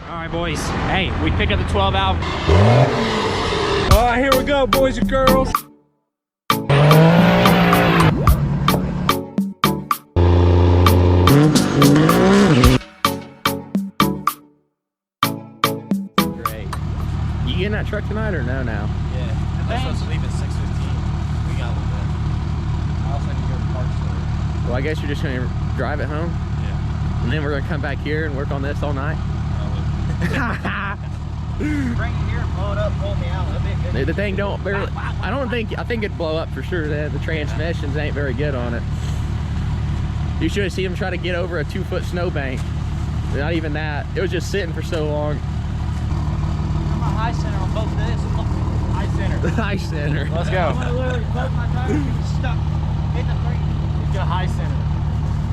Alright boys, hey, we pick up the 12 valve. Alright, here we go, boys and girls. Great. You getting that truck tonight or no now? Yeah. I'm supposed to leave at 6:15. We got a little bit. I also need to go to the parts store. Well, I guess you're just gonna drive it home? Yeah. And then we're gonna come back here and work on this all night? Bring it here and blow it up, pull me out. That'd be a good. The thing don't barely, I think it'd blow up for sure. The transmissions ain't very good on it. You should have seen him try to get over a 2-foot snowbank. Not even that. It was just sitting for so long. I'm a high center on both of this. High center. The high center. Let's go. I'm gonna literally both my tires be stuck in the brake. It's got high center.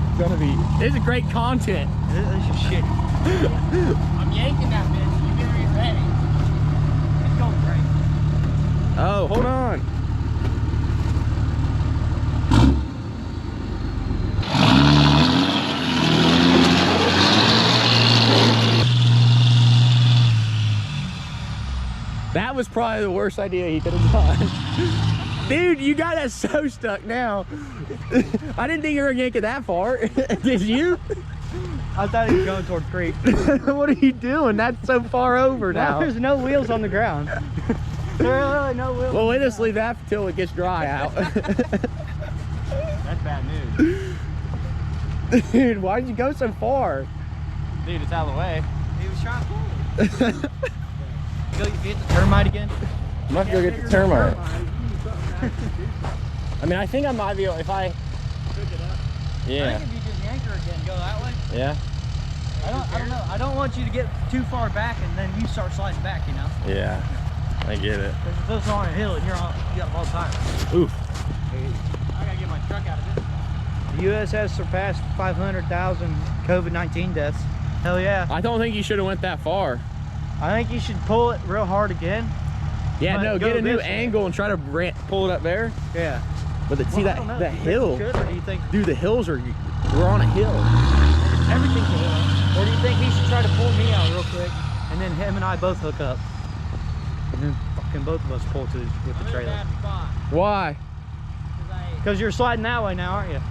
It's gonna be. This is great content. This is shit. I'm yanking that bitch. You better get ready. It's going great. Oh, hold on. That was probably the worst idea he could have done. Dude, you got us so stuck now. I didn't think you were yanking that far. Did you? I thought he was going toward creek. What are you doing? That's so far over now. There's no wheels on the ground. There are really no wheels. Well, we just leave that until it gets dry out. That's bad news. Dude, why did you go so far? Dude, it's out of the way. He was trying to pull it. Go get the termite again? I'm gonna go get the termite. I mean, I think I might be able, if I... Pick it up. Yeah. I think if you just yank her again, go that way. Yeah? I don't know. I don't want you to get too far back and then you start sliding back, you know? Yeah. I get it. Because if it's on a hill and you got low tires. Oof. I gotta get my truck out of this. The U.S. has surpassed 500,000 COVID-19 deaths. Hell yeah. I don't think you should have went that far. I think you should pull it real hard again. Yeah, no, Go get a new this way. angle and try to pull it up there. Yeah. But see Well, I don't know. that Do you hill. think you should, or do you think Dude, the hills are, we're on a hill. everything's a hill? Or do you think he should try to pull me out real quick and then him and I both hook up? And then fucking both of us pull with the trailer. Why? Because you're sliding that way now, aren't you?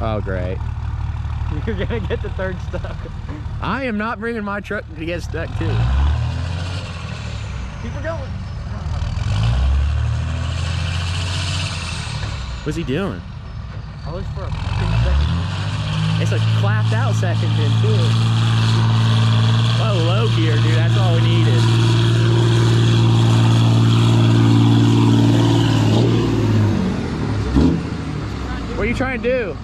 Oh, great. You're gonna get the third stuck. I am not bringing my truck to get stuck too. Keep her going. What's he doing? Always for a fucking second. It's a clapped out second pin too. Oh, low gear, dude. That's all we needed. What are you trying to do?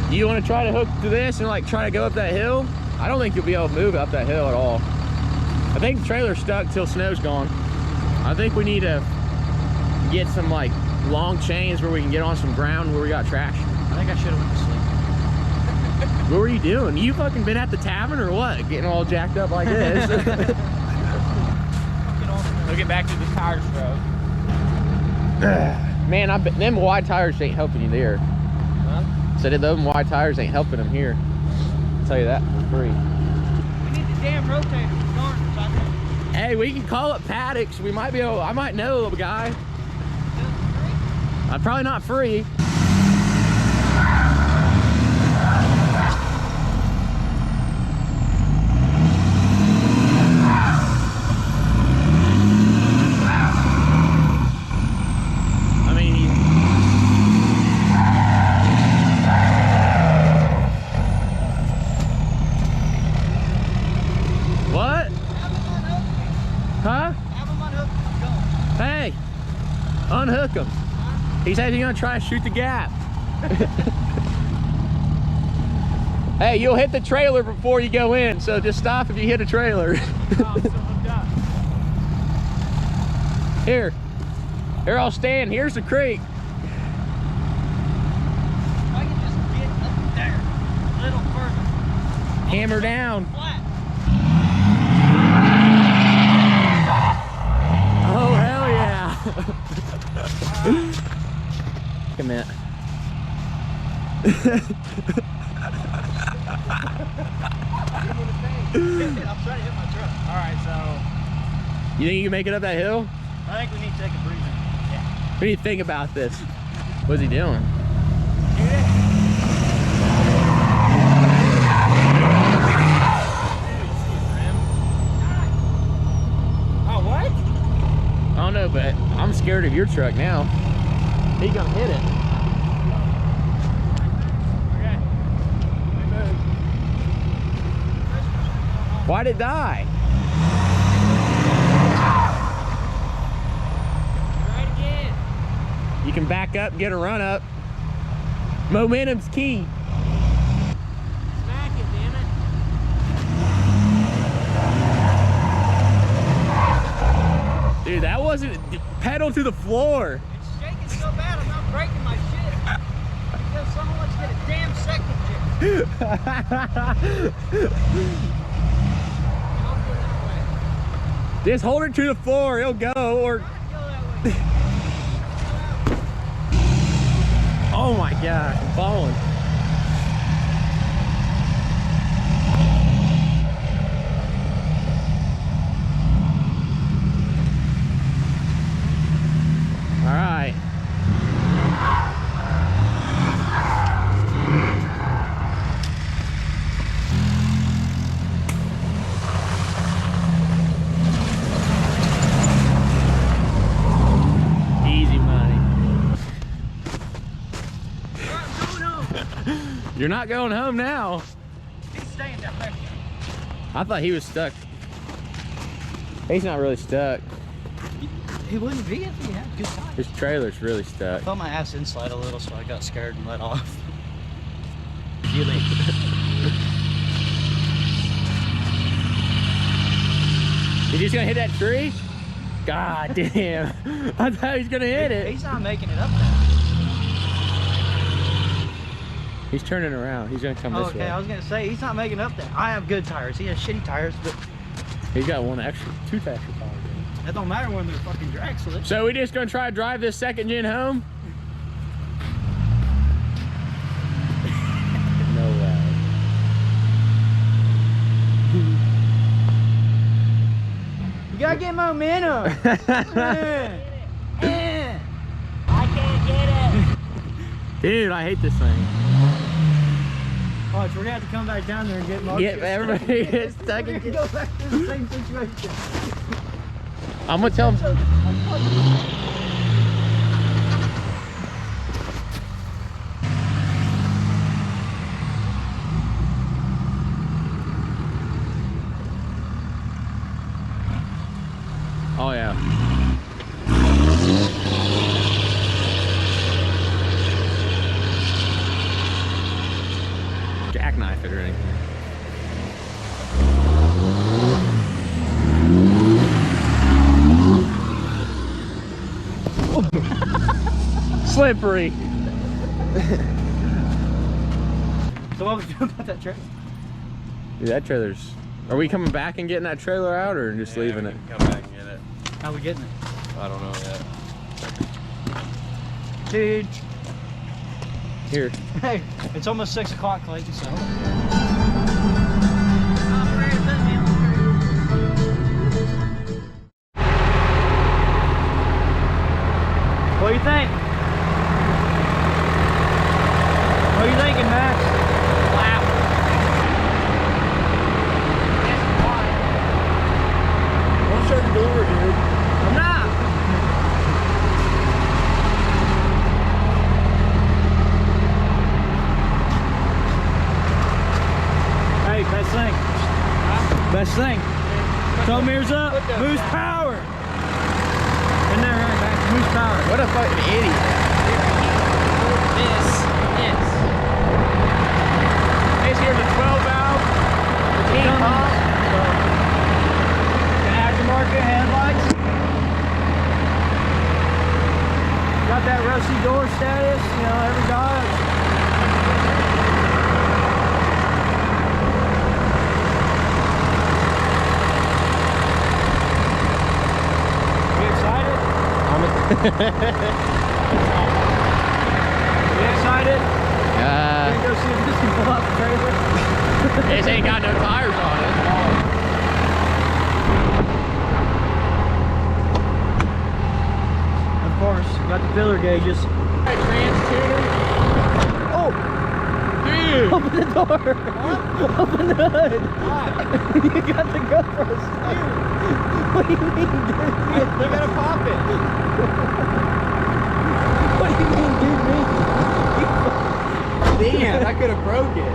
Do you want to try to hook to this and like try to go up that hill? I don't think you'll be able to move up that hill at all. I think the trailer's stuck till snow's gone. I think we need to get some like long chains where we can get on some ground where we got traction. I think I should have went to sleep. What were you doing? You fucking been at the tavern or what? Getting all jacked up like this? We'll get back to the tires road. Man, I bet them wide tires ain't helping you there. Huh? Said them wide tires ain't helping them here. I'll tell you that for free. We need the damn rotator. Hey, we can call it paddocks. We might be able, I might know a guy. I'm probably not free. Unhook him. He says he's gonna try and shoot the gap. Hey, you'll hit the trailer before you go in, so just stop if you hit a trailer. Here, I'll stand. Here's the creek. I can just get up there a little further. Hammer down. Flat. Oh, hell yeah. Come in. I'm trying to hit my truck. All right, so you think you can make it up that hill? I think we need to take a breather. Yeah. What do you think about this? What's he doing? Oh, what? I don't know, but I'm scared of your truck now. He gonna hit it. Why'd it die? Try it again. You can back up, get a run up. Momentum's key. Smack it, damn it. Dude, that wasn't pedal to the floor. It's shaking so bad, I'm not breaking my shit. Because someone wants to get a damn second chip. Just hold it to the floor, it'll go, or... Oh my gosh, I'm falling. All right. Easy money. You're not going home now. He's staying down there. I thought he was stuck. He's not really stuck. He wouldn't be if he had good time. His trailer's really I stuck. felt my ass inside a little, so I got scared and let off. You leave. You just gonna hit that tree? God damn. I thought he was gonna hit it. He's not making it up there. He's turning around. He's gonna come this Okay, way. I was gonna say he's not making it up there. I have good tires. He has shitty tires, but He's got one extra, two extra tires. that don't matter when they're fucking drag slips. So we just gonna try to drive this second gen home? No way. You gotta get momentum. I can't get it. Dude, I hate this thing. Watch, we're gonna have to come back down there and get Mark. Get everybody gets stuck We're in. gonna go back to the same situation. I'm gonna tell him. Oh yeah. Jackknife it or anything. Slippery. So what was you doing about that trailer? Dude, that trailer's... Are we coming back and getting that trailer out or just leaving it? Come back and get it. How we getting it? I don't know yet. Dude. Here. Hey, it's almost 6 o'clock, Clayton, so. What do you think? What are you thinking, Max? Wow. Don't shut the door, dude. I'm not. Hey, best thing. Best thing. Toe mirrors up. Moose power. In there, right back. Moose power. What a fucking idiot. This. This here's a 12 valve. Team pump. The aftermarket headlights. Got that rusty door status, you know, every Dodge. You excited? You excited? Gonna go see if this can pull out the trailer? This ain't got no tires on it. Got the filler gauges. Oh, dude! Open the door. Huh? Open the hood. Why? You got the GoPro stuck. What do you mean, dude? You gotta pop it. What do you mean, dude? Damn, I could have broke it.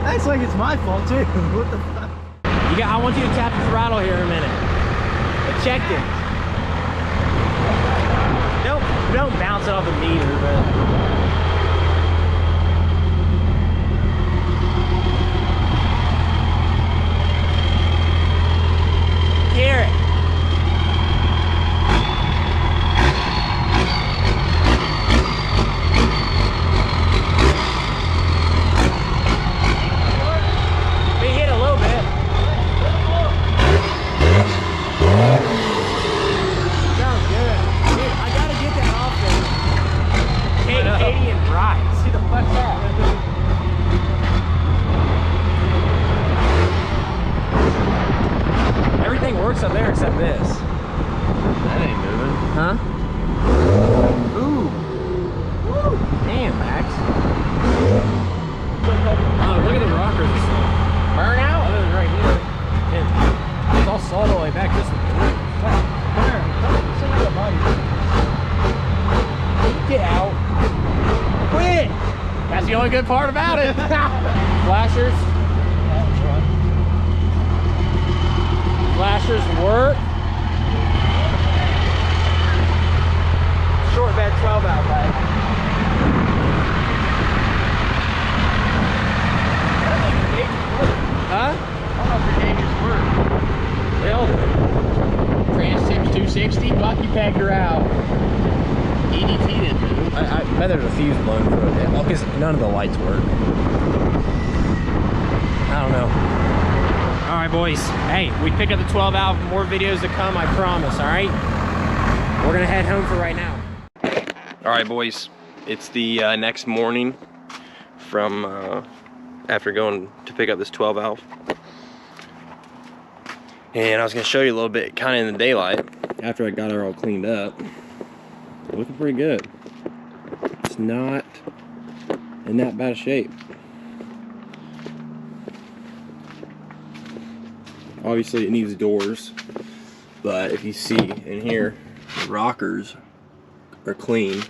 That's like it's my fault too. What the fuck? I want you to tap the throttle here in a minute. I checked it. Don't bounce it off the meter, but. Hear it. We hit a little bit. Sounds good. Dude, I gotta get that off there. Katie and Bryce. See the fuck's that? Everything works up there except this. That ain't moving. Huh? Ooh. Woo. Damn, Max. Oh, look at the rockers. Burn out? Oh, they're right here. And it's all solid all the way back this way. Get out. Quit! That's the only good part about it. Flashers. Flashers work. Short bed 12 out back. Huh? I don't know if your gauges work. Well, Trans-Tim's 260, fuck, you pegged her out. EDT didn't move. I bet there's a fuse blown for it. Well, because none of the lights work. I don't know. All right, boys. Hey, we picked up the 12 valve. More videos to come, I promise, all right? We're gonna head home for right now. All right, boys. It's the next morning from after going to pick up this 12 valve. And I was gonna show you a little bit kind of in the daylight after I got her all cleaned up. Looking pretty good. It's not in that bad a shape. Obviously it needs doors, but if you see in here, the rockers are clean,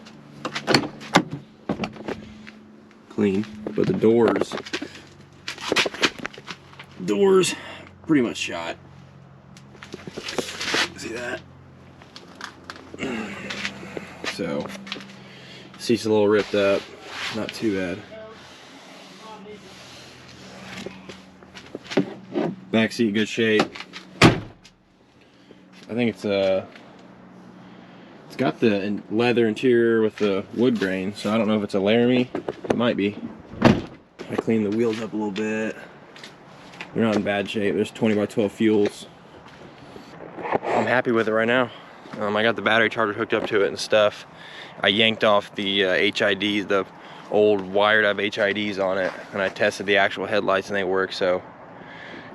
but the doors pretty much shot. See that? So, seat's a little ripped up, not too bad. Back seat, good shape. I think it's got the leather interior with the wood grain, so I don't know if it's a Laramie. It might be. I cleaned the wheels up a little bit. They're not in bad shape. There's 20x12 fuels. I'm happy with it right now. I got the battery charger hooked up to it and stuff. I yanked off the HIDs, the old wired up HIDs on it, and I tested the actual headlights and they work. So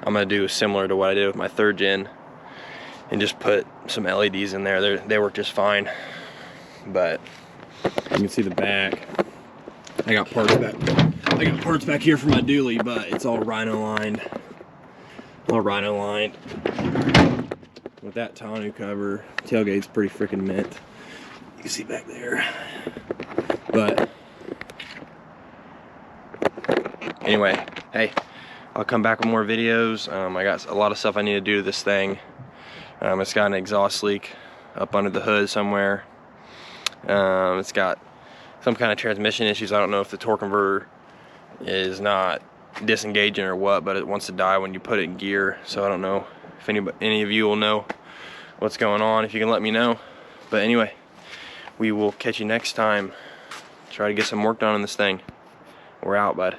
I'm gonna do similar to what I did with my 3rd gen and just put some LEDs in there. They work just fine. But you can see the back. I got parts back here for my dually, but it's all rhino lined. With that tonneau cover, tailgate's pretty freaking mint. You can see back there. But anyway, hey, I'll come back with more videos. I got a lot of stuff I need to do to this thing. It's got an exhaust leak up under the hood somewhere. It's got some kind of transmission issues. I don't know if the torque converter is not disengaging or what, but it wants to die when you put it in gear. So I don't know if any of you will know what's going on, if you can let me know. But anyway, we will catch you next time. Try to get some work done on this thing. We're out, bud.